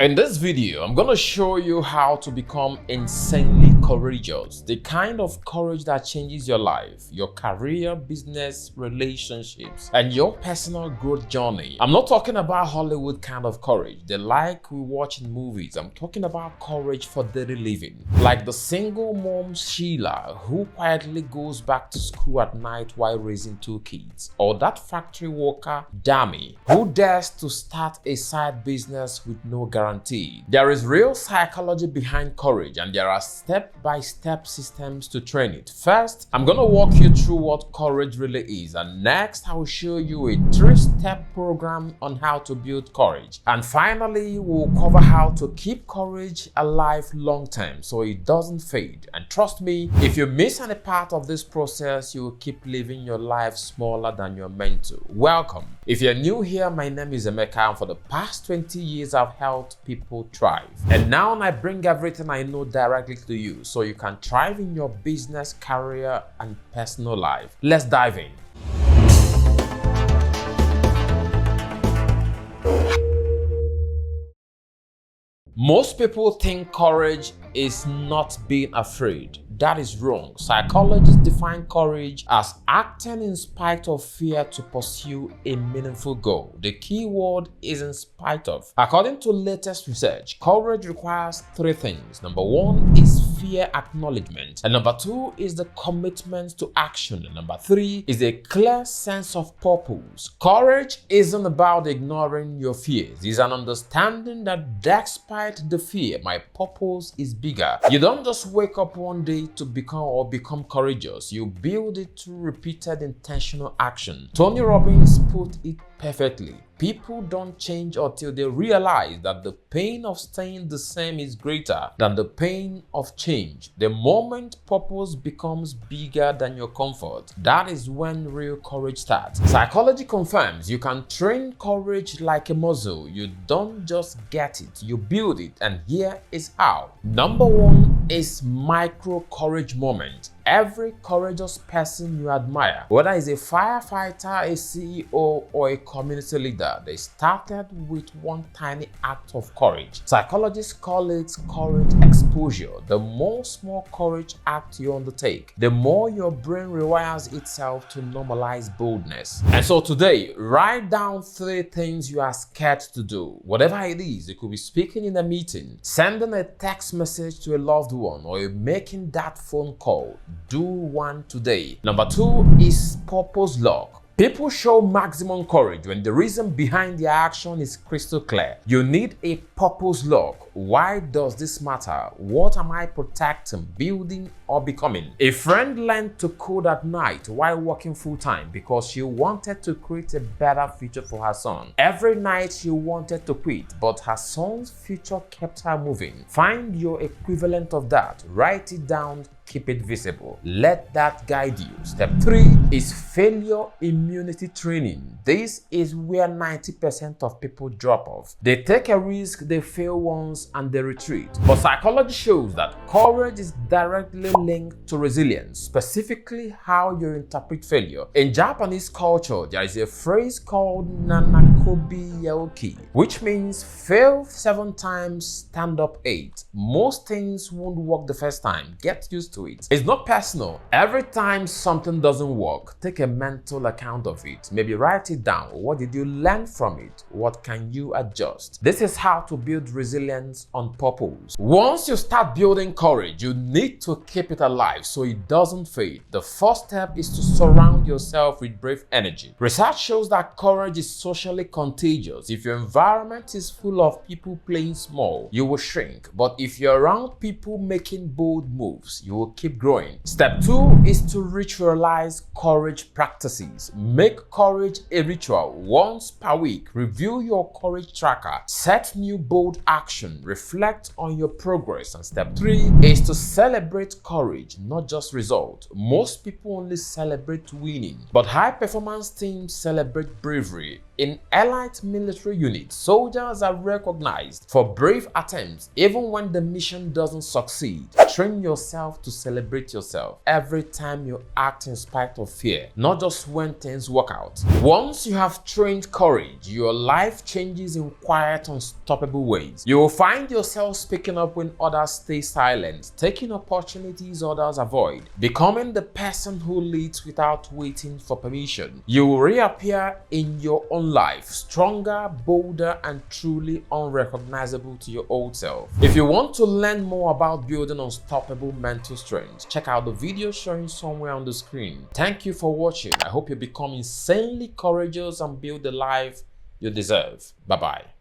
In this video, I'm going to show you how to become insanely courageous. The kind of courage that changes your life, your career, business, relationships, and your personal growth journey. I'm not talking about Hollywood kind of courage, the like we watch in movies. I'm talking about courage for daily living. Like the single mom Sheila who quietly goes back to school at night while raising 2 kids. Or that factory worker Dami who dares to start a side business with no guarantee. There is real psychology behind courage, and there are step-by-step systems to train it. First, I'm gonna walk you through what courage really is, and next I will show you a 3-step program on how to build courage. And finally, we'll cover how to keep courage alive long term so it doesn't fade. And trust me, if you miss any part of this process, you will keep living your life smaller than you're meant to. Welcome. If you're new here, my name is Emeka, and for the past 20 years I've helped people thrive. And now I bring everything I know directly to you so you can thrive in your business, career, and personal life. Let's dive in. Most people think courage is not being afraid. That is wrong. Psychologists define courage as acting in spite of fear to pursue a meaningful goal. The key word is in spite of. According to latest research, courage requires 3 things. Number 1 is fear acknowledgement, and number 2 is the commitment to action, and number 3 is a clear sense of purpose. Courage isn't about ignoring your fears. It's an understanding that despite the fear, my purpose is bigger. You don't just wake up one day to become courageous. You build it through repeated intentional action. Tony Robbins put it perfectly. People don't change until they realize that the pain of staying the same is greater than the pain of change. The moment purpose becomes bigger than your comfort, that is when real courage starts. Psychology confirms you can train courage like a muscle. You don't just get it, you build it, and here is how. Number 1 is micro courage moment. Every courageous person you admire, whether it's a firefighter, a CEO, or a community leader, they started with one tiny act of courage. Psychologists call it courage exposure. The more small courage act you undertake, the more your brain rewires itself to normalize boldness. And so today, write down 3 things you are scared to do. Whatever it is, it could be speaking in a meeting, sending a text message to a loved one, or making that phone call. Do one today. Number 2 is purpose lock. People show maximum courage when the reason behind their action is crystal clear. You need a purpose lock. Why does this matter? What am I protecting, building, or becoming? A friend learned to code at night while working full-time because she wanted to create a better future for her son. Every night she wanted to quit, but her son's future kept her moving. Find your equivalent of that. Write it down. Keep it visible. Let that guide you. Step 3 is failure immunity training. This is where 90% of people drop off. They take a risk, they fail once, and they retreat. But psychology shows that courage is directly linked to resilience, specifically how you interpret failure. In Japanese culture, there is a phrase called Nanakobi Yaoki, which means fail 7 times, stand up 8. Most things won't work the first time. Get used to it. It's not personal. Every time something doesn't work, take a mental account of it. Maybe write it down. What did you learn from it? What can you adjust? This is how to build resilience on purpose. Once you start building courage, you need to keep it alive so it doesn't fade. The first step is to surround yourself with brave energy. Research shows that courage is socially contagious. If your environment is full of people playing small, you will shrink. But if you're around people making bold moves, you will keep growing. Step 2 is to ritualize courage practices. Make courage a ritual. Once per week, review your courage tracker. Set new bold action. Reflect on your progress. And step 3 is to celebrate courage, not just result. Most people only celebrate winning, but high performance teams celebrate bravery. In elite military units, soldiers are recognized for brave attempts even when the mission doesn't succeed. Train yourself to celebrate yourself every time you act in spite of fear, not just when things work out. Once you have trained courage, your life changes in quiet, unstoppable ways. You will find yourself speaking up when others stay silent, taking opportunities others avoid, becoming the person who leads without waiting for permission. You will reappear in your own life, stronger, bolder, and truly unrecognizable to your old self. If you want to learn more about building unstoppable mental strength, check out the video showing somewhere on the screen. Thank you for watching. I hope you become insanely courageous and build the life you deserve. Bye-bye.